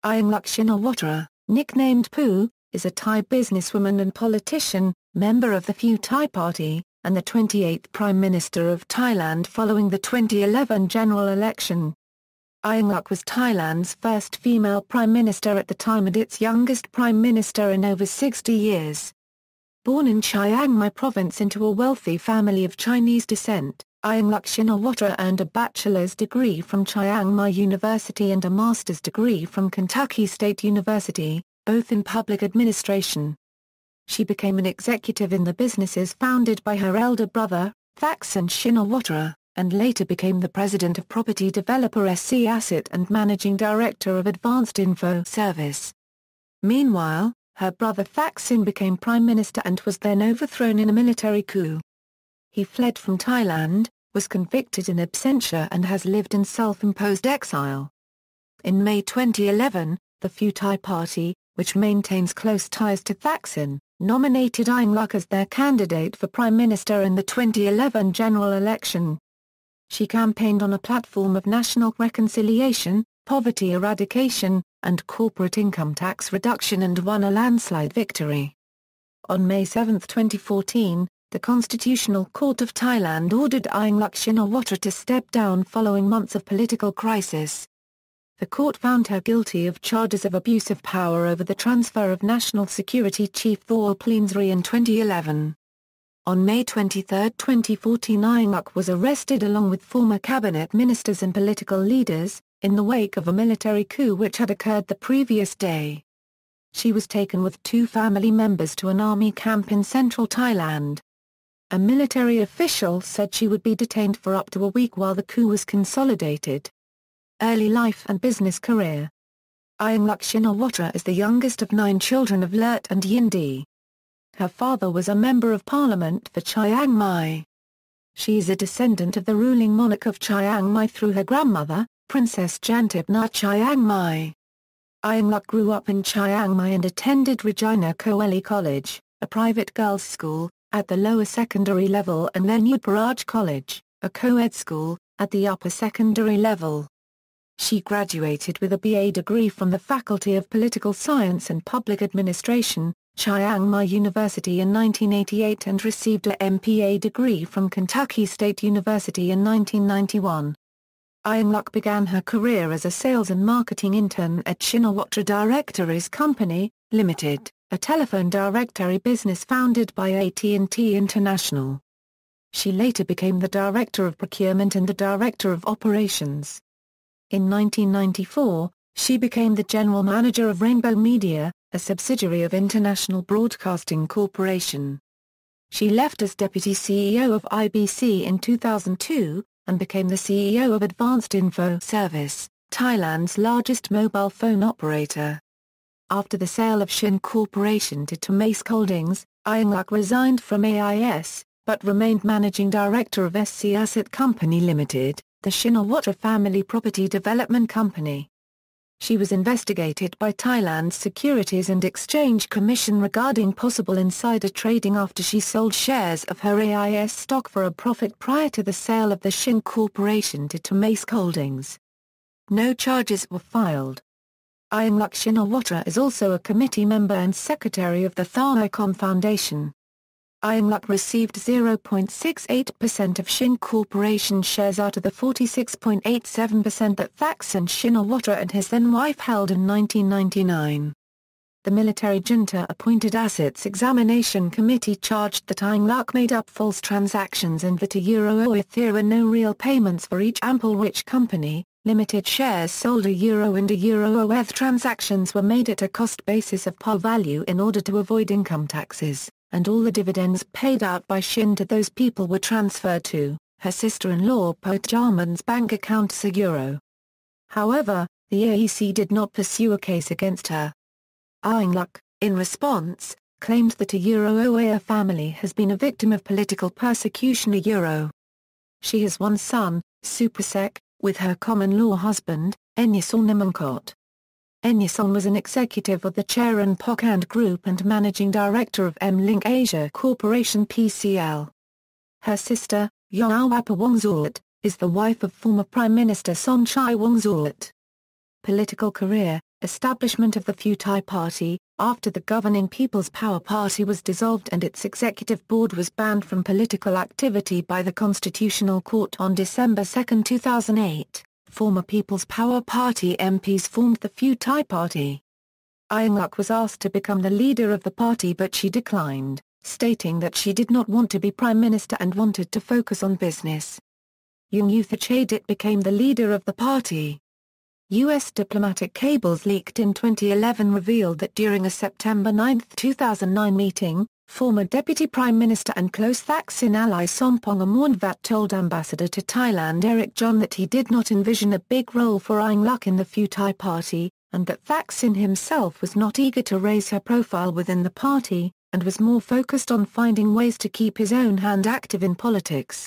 Yingluck Shinawatra, nicknamed Pheu, is a Thai businesswoman and politician, member of the Pheu Thai Party, and the 28th Prime Minister of Thailand following the 2011 general election. Yingluck was Thailand's first female Prime Minister at the time and its youngest Prime Minister in over 60 years. Born in Chiang Mai Province into a wealthy family of Chinese descent, Yingluck Shinawatra earned a bachelor's degree from Chiang Mai University and a master's degree from Kentucky State University, both in public administration. She became an executive in the businesses founded by her elder brother, Thaksin Shinawatra, and later became the president of property developer SC Asset and managing director of Advanced Info Service. Meanwhile, her brother Thaksin became prime minister and was then overthrown in a military coup. He fled from Thailand, was convicted in absentia and has lived in self-imposed exile. In May 2011, the Pheu Thai Party, which maintains close ties to Thaksin, nominated Yingluck as their candidate for prime minister in the 2011 general election. She campaigned on a platform of national reconciliation, poverty eradication, and corporate income tax reduction and won a landslide victory. On May 7, 2014, the Constitutional Court of Thailand ordered Yingluck Shinawatra to step down following months of political crisis. The court found her guilty of charges of abuse of power over the transfer of National Security Chief Thor Plensry in 2011. On May 23, 2014, Yingluck was arrested along with former cabinet ministers and political leaders, in the wake of a military coup which had occurred the previous day. She was taken with two family members to an army camp in central Thailand. A military official said she would be detained for up to a week while the coup was consolidated. Early life and business career. Yingluck Shinawatra is the youngest of 9 children of Lt and Yindi. Her father was a member of parliament for Chiang Mai. She is a descendant of the ruling monarch of Chiang Mai through her grandmother, Princess Jîŋ.lák Chiang Mai. Yingluck grew up in Chiang Mai and attended Regina Coeli College, a private girls' school, at the lower secondary level, and then Udparaj College, a co-ed school, at the upper secondary level. She graduated with a BA degree from the Faculty of Political Science and Public Administration, Chiang Mai University in 1988 and received a MPA degree from Kentucky State University in 1991. Yingluck began her career as a sales and marketing intern at Shinawatra Directories Company, Limited, a telephone directory business founded by AT&T International. She later became the Director of Procurement and the Director of Operations. In 1994, she became the General Manager of Rainbow Media, a subsidiary of International Broadcasting Corporation. She left as Deputy CEO of IBC in 2002, and became the CEO of Advanced Info Service, Thailand's largest mobile phone operator. After the sale of Shin Corporation to Tamask Holdings, Yingluck resigned from AIS, but remained Managing Director of SC Asset Company Limited, the Shinawatra family property development company. She was investigated by Thailand's Securities and Exchange Commission regarding possible insider trading after she sold shares of her AIS stock for a profit prior to the sale of the Shin Corporation to Tamask Holdings. No charges were filed. Yingluck Shinawatra is also a committee member and secretary of the Thaksin Foundation. Yingluck received 0.68% of Shin Corporation shares out of the 46.87% that Thaksin Shinawatra and his then-wife held in 1999. The military junta-appointed Assets Examination Committee charged that Yingluck made up false transactions and that if there were no real payments for each Ample-Rich Company, Limited shares sold €1 and €OF transactions were made at a cost basis of par value in order to avoid income taxes, and all the dividends paid out by Shin to those people were transferred to her sister-in-law Pheu Thai's bank account €. However, the AEC did not pursue a case against her. Yingluck, in response, claimed that a OA family has been a victim of political persecution She has one son, Supersek, with her common-law husband, Enyason. Enyason was an executive of the Charon Pokhand Group and managing director of M-Link Asia Corporation PCL. Her sister, Yongawapa Wongsurat, is the wife of former Prime Minister Somchai Wongsurat. Political career, Establishment of the Pheu Thai Party. After the governing People's Power Party was dissolved and its executive board was banned from political activity by the Constitutional Court on December 2, 2008, former People's Power Party MPs formed the Pheu Thai Party. Yingluck was asked to become the leader of the party but she declined, stating that she did not want to be Prime Minister and wanted to focus on business. Yingluck Shinawatra became the leader of the party. U.S. diplomatic cables leaked in 2011 revealed that during a September 9, 2009 meeting, former Deputy Prime Minister and close Thaksin ally Sompong Amornvat told Ambassador to Thailand Eric John that he did not envision a big role for Yingluck in the Pheu Thai Party, and that Thaksin himself was not eager to raise her profile within the party, and was more focused on finding ways to keep his own hand active in politics.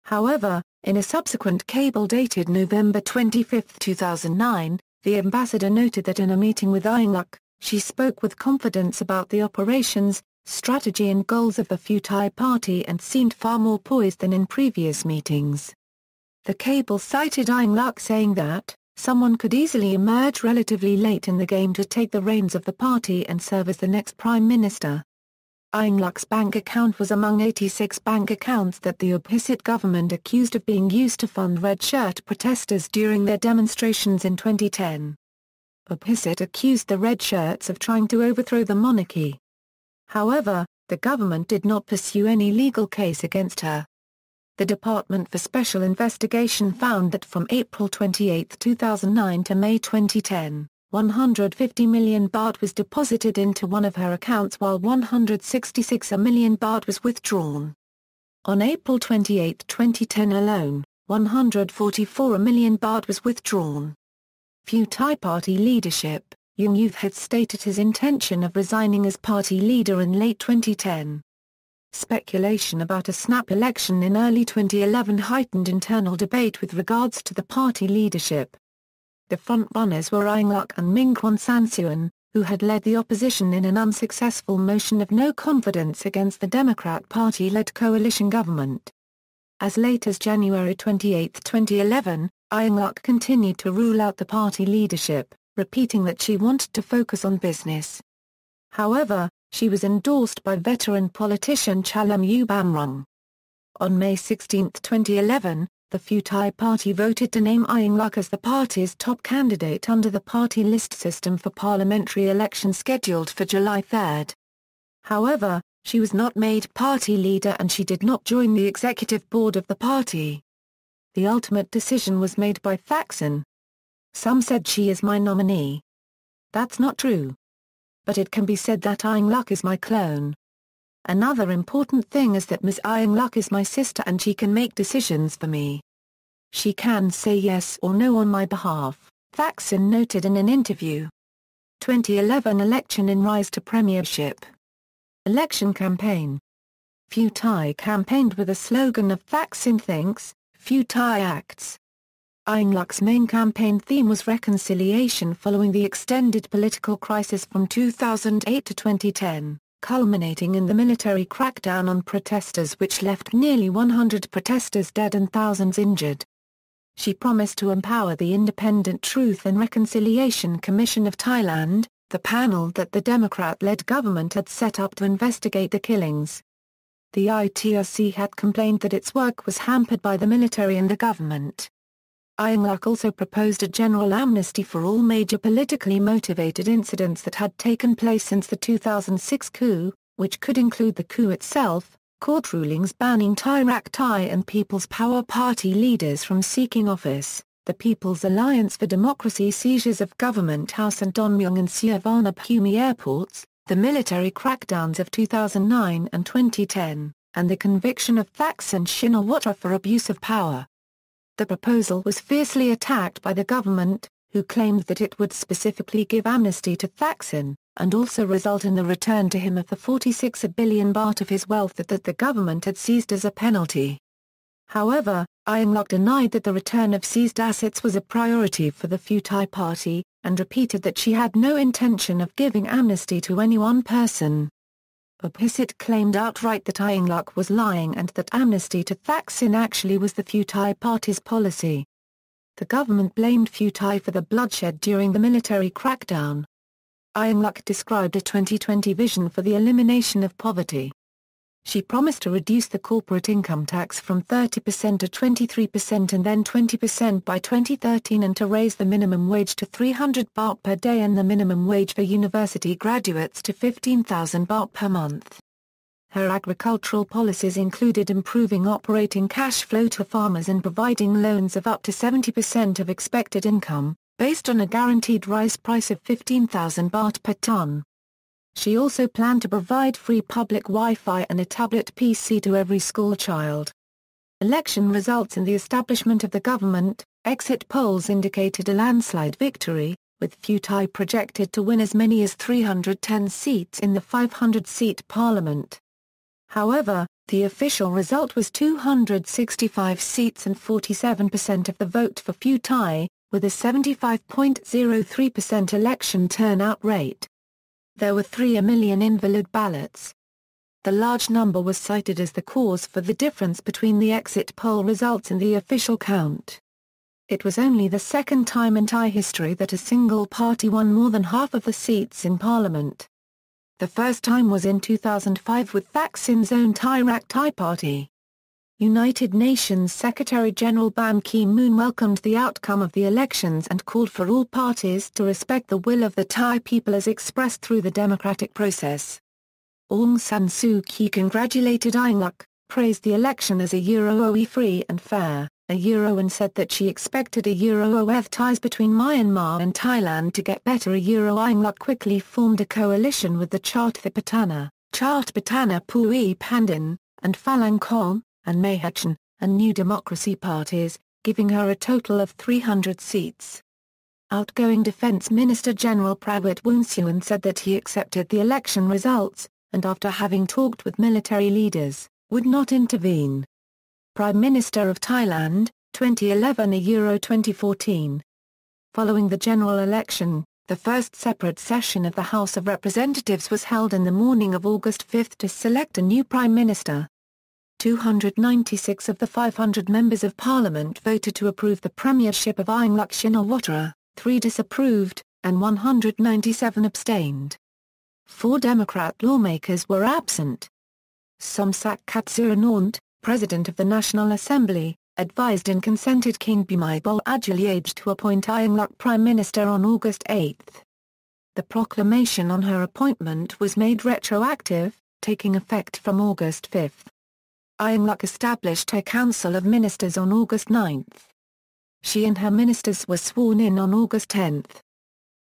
However, in a subsequent cable dated November 25, 2009, the ambassador noted that in a meeting with Yingluck, she spoke with confidence about the operations, strategy and goals of the Pheu Thai Party and seemed far more poised than in previous meetings. The cable cited Yingluck saying that, "Someone could easily emerge relatively late in the game to take the reins of the party and serve as the next Prime Minister." Yingluck's bank account was among 86 bank accounts that the opposite government accused of being used to fund red shirt protesters during their demonstrations in 2010. Opposite accused the red shirts of trying to overthrow the monarchy. However, the government did not pursue any legal case against her. The Department for Special Investigation found that from April 28, 2009 to May 2010, 150 million baht was deposited into one of her accounts while 166 million baht was withdrawn. On April 28, 2010 alone, 144 million baht was withdrawn. Pheu Thai Party leadership. Yingluck had stated his intention of resigning as party leader in late 2010. Speculation about a snap election in early 2011 heightened internal debate with regards to the party leadership. The frontrunners were Yingluck and Mingkwan Sansuan, who had led the opposition in an unsuccessful motion of no confidence against the Democrat Party-led coalition government. As late as January 28, 2011, Yingluck continued to rule out the party leadership, repeating that she wanted to focus on business. However, she was endorsed by veteran politician Chalermpheu Bamrung. On May 16, 2011, the Pheu Thai Party voted to name Yingluck as the party's top candidate under the party list system for parliamentary elections scheduled for July 3. However, she was not made party leader and she did not join the executive board of the party. The ultimate decision was made by Thaksin. "Some said she is my nominee. That's not true. But it can be said that Yingluck is my clone. Another important thing is that Ms. Yingluck is my sister and she can make decisions for me. She can say yes or no on my behalf," Thaksin noted in an interview. 2011 election in rise to premiership. Election campaign. Pheu Thai campaigned with a slogan of "Thaksin thinks, Pheu Thai acts." Yingluck's main campaign theme was reconciliation following the extended political crisis from 2008 to 2010, culminating in the military crackdown on protesters which left nearly 100 protesters dead and thousands injured. She promised to empower the Independent Truth and Reconciliation Commission of Thailand, the panel that the Democrat-led government had set up to investigate the killings. The ITRC had complained that its work was hampered by the military and the government. Yingluck also proposed a general amnesty for all major politically motivated incidents that had taken place since the 2006 coup, which could include the coup itself, court rulings banning Yinglak Thai and People's Power Party leaders from seeking office, the People's Alliance for Democracy seizures of Government House and Don Mueang and Suvarnabhumi airports, the military crackdowns of 2009 and 2010, and the conviction of Thaksin Shinawatra for abuse of power. The proposal was fiercely attacked by the government, who claimed that it would specifically give amnesty to Thaksin, and also result in the return to him of the 46 billion baht of his wealth that the government had seized as a penalty. However, Yingluck denied that the return of seized assets was a priority for the Pheu Thai Party, and repeated that she had no intention of giving amnesty to any one person. Opposite claimed outright that Yingluck was lying and that amnesty to Thaksin actually was the Pheu Thai Party's policy. The government blamed Pheu Thai for the bloodshed during the military crackdown. Yingluck described a 2020 vision for the elimination of poverty. She promised to reduce the corporate income tax from 30% to 23% and then 20% by 2013 and to raise the minimum wage to 300 baht per day and the minimum wage for university graduates to 15,000 baht per month. Her agricultural policies included improving operating cash flow to farmers and providing loans of up to 70% of expected income, based on a guaranteed rice price of 15,000 baht per ton. She also planned to provide free public Wi-Fi and a tablet PC to every school child. Election results in the establishment of the government. Exit polls indicated a landslide victory, with Pheu Thai projected to win as many as 310 seats in the 500-seat parliament. However, the official result was 265 seats and 47% of the vote for Pheu Thai, with a 75.03% election turnout rate. There were 3 million invalid ballots. The large number was cited as the cause for the difference between the exit poll results and the official count. It was only the second time in Thai history that a single party won more than half of the seats in parliament. The first time was in 2005 with Thaksin's own Thai Party. United Nations Secretary-General Ban Ki-moon welcomed the outcome of the elections and called for all parties to respect the will of the Thai people as expressed through the democratic process. Aung San Suu Kyi congratulated Yingluck, praised the election as a free and fair, and said that she expected with ties between Myanmar and Thailand to get better. Yingluck quickly formed a coalition with the Chhatrapatana Pui Pandin, and Phalang and Mahachon, and New Democracy parties, giving her a total of 300 seats. Outgoing Defence Minister General Prawit Wongsuwan said that he accepted the election results, and after having talked with military leaders, would not intervene. Prime Minister of Thailand, 2011–2014. Following the general election, the first separate session of the House of Representatives was held in the morning of August 5 to select a new Prime Minister. 296 of the 500 members of Parliament voted to approve the premiership of Yingluck Shinawatra, 3 disapproved, and 197 abstained. 4 Democrat lawmakers were absent. Somsak Katsuranont, President of the National Assembly, advised and consented King Bhumibol Adulyadej to appoint Yingluck Prime Minister on August 8. The proclamation on her appointment was made retroactive, taking effect from August 5. Yingluck established her Council of Ministers on August 9. She and her ministers were sworn in on August 10.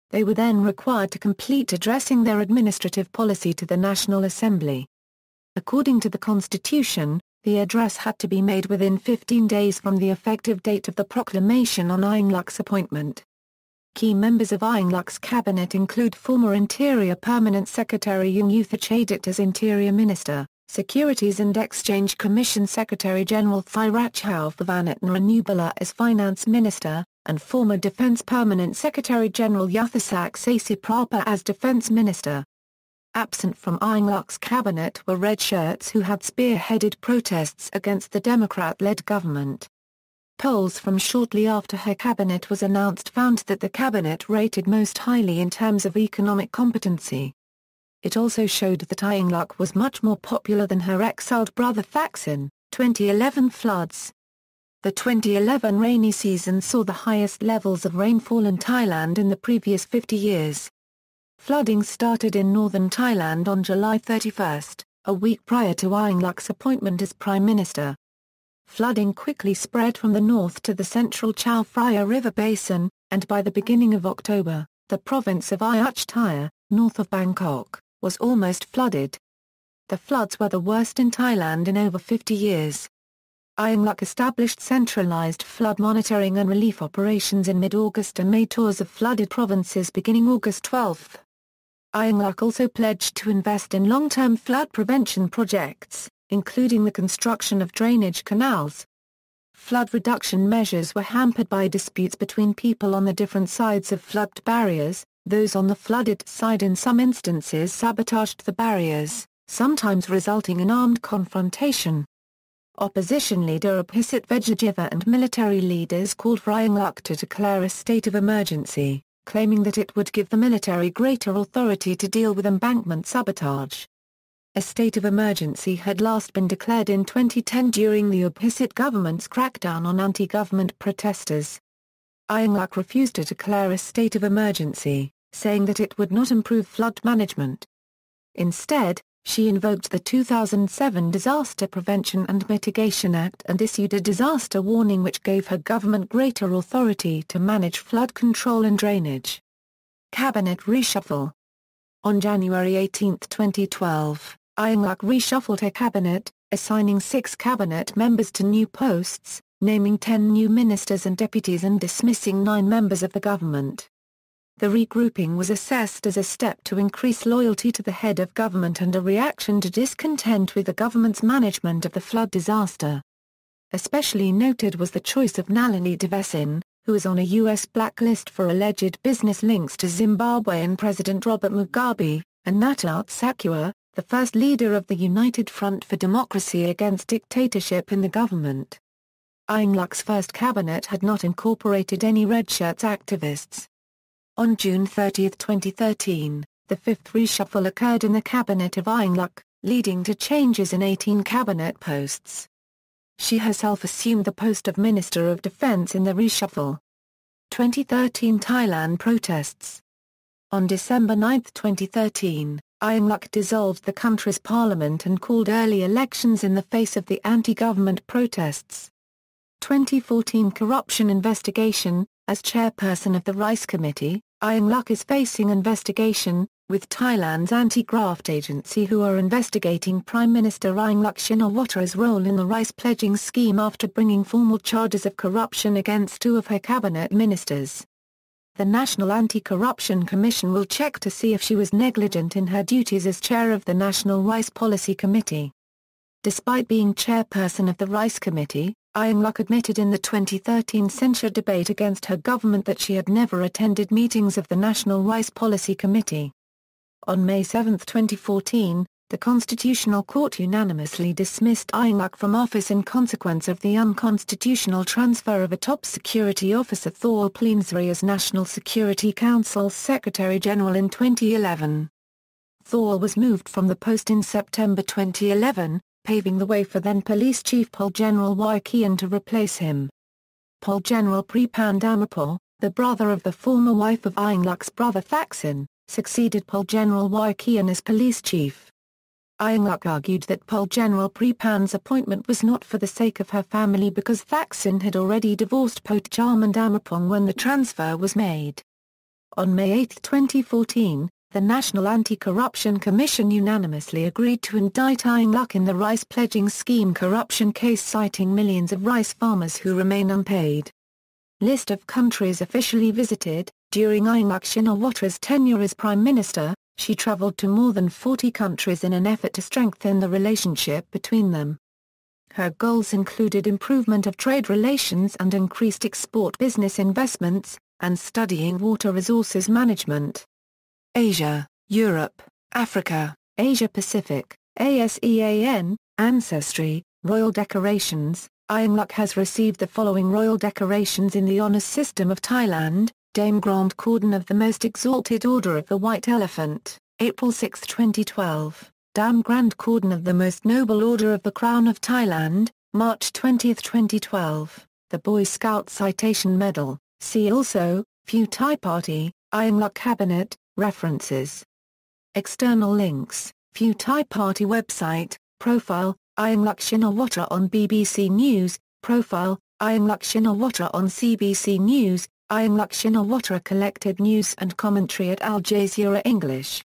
They were then required to complete addressing their administrative policy to the National Assembly. According to the Constitution, the address had to be made within 15 days from the effective date of the proclamation on Yingluck's appointment. Key members of Yingluck's cabinet include former Interior Permanent Secretary Yingluck Chinnawat as Interior Minister, Securities and Exchange Commission Secretary-General Thirachhau Phavanatnarunubala as Finance Minister, and former Defence Permanent Secretary-General Yuthasak Sasiprapa as Defence Minister. Absent from Yingluck's cabinet were red shirts who had spearheaded protests against the Democrat-led government. Polls from shortly after her cabinet was announced found that the cabinet rated most highly in terms of economic competency. It also showed that Yingluck was much more popular than her exiled brother Thaksin. 2011 floods. The 2011 rainy season saw the highest levels of rainfall in Thailand in the previous 50 years. Flooding started in northern Thailand on July 31, a week prior to Yingluck's appointment as Prime Minister. Flooding quickly spread from the north to the central Chao Phraya River Basin, and by the beginning of October, the province of Ayutthaya Thaya, north of Bangkok, was almost flooded. The floods were the worst in Thailand in over 50 years. Yingluck established centralized flood monitoring and relief operations in mid-August and made tours of flooded provinces beginning August 12. Yingluck also pledged to invest in long-term flood prevention projects, including the construction of drainage canals. Flood reduction measures were hampered by disputes between people on the different sides of flood barriers. Those on the flooded side in some instances sabotaged the barriers, sometimes resulting in armed confrontation. Opposition leader Abhisit Vejjajiva and military leaders called for Yingluck to declare a state of emergency, claiming that it would give the military greater authority to deal with embankment sabotage. A state of emergency had last been declared in 2010 during the Abhisit government's crackdown on anti-government protesters. Yingluck refused to declare a state of emergency, saying that it would not improve flood management. Instead, she invoked the 2007 Disaster Prevention and Mitigation Act and issued a disaster warning which gave her government greater authority to manage flood control and drainage. Cabinet reshuffle. On January 18, 2012, Yingluck reshuffled her cabinet, assigning 6 cabinet members to new posts, naming 10 new ministers and deputies and dismissing 9 members of the government. The regrouping was assessed as a step to increase loyalty to the head of government and a reaction to discontent with the government's management of the flood disaster. Especially noted was the choice of Nalini Devesin, who is on a U.S. blacklist for alleged business links to Zimbabwean President Robert Mugabe, and Natat Sakua, the first leader of the United Front for Democracy Against Dictatorship in the government. Yingluck's first cabinet had not incorporated any Red Shirts activists. On June 30, 2013, the 5th reshuffle occurred in the cabinet of Yingluck, leading to changes in 18 cabinet posts. She herself assumed the post of Minister of Defense in the reshuffle. 2013 Thailand protests. On December 9, 2013, Yingluck dissolved the country's parliament and called early elections in the face of the anti-government protests. 2014 corruption investigation. As chairperson of the Rice Committee, Yingluck is facing investigation, with Thailand's anti-graft agency who are investigating Prime Minister Yingluck Shinawatra's role in the rice pledging scheme after bringing formal charges of corruption against 2 of her cabinet ministers. The National Anti-Corruption Commission will check to see if she was negligent in her duties as chair of the National Rice Policy Committee. Despite being chairperson of the Rice Committee, Yingluck admitted in the 2013 censure debate against her government that she had never attended meetings of the National Rice Policy Committee. On May 7, 2014, the Constitutional Court unanimously dismissed Yingluck from office in consequence of the unconstitutional transfer of a top security officer Thor Plensary as National Security Council's Secretary-General in 2011. Thor was moved from the post in September 2011, paving the way for then Police Chief Pol General Y Kian to replace him. Pol General Pripan Damapo, the brother of the former wife of Yingluck's brother Thaksin, succeeded Pol General Y Kian as police chief. Yingluck argued that Pol General Pripan's appointment was not for the sake of her family because Thaksin had already divorced Pot Jarman Damapong when the transfer was made. On May 8, 2014, the National Anti-Corruption Commission unanimously agreed to indict Yingluck in the rice pledging scheme corruption case citing millions of rice farmers who remain unpaid. List of countries officially visited. During Yingluck Shinawatra's tenure as Prime Minister, she traveled to more than 40 countries in an effort to strengthen the relationship between them. Her goals included improvement of trade relations and increased export business investments, and studying water resources management. Asia, Europe, Africa, Asia-Pacific, ASEAN, Ancestry, Royal Decorations. Yingluck has received the following royal decorations in the honours system of Thailand: Dame Grand Cordon of the Most Exalted Order of the White Elephant, April 6, 2012, Dame Grand Cordon of the Most Noble Order of the Crown of Thailand, March 20, 2012, the Boy Scout Citation Medal. See also, Pheu Thai Party, Yingluck Cabinet. References. External links: Pheu Thai Party website, profile, Yingluck Shinawatra on BBC News, profile, Yingluck Shinawatra on CBC News, Yingluck Shinawatra collected news and commentary at Al Jazeera English.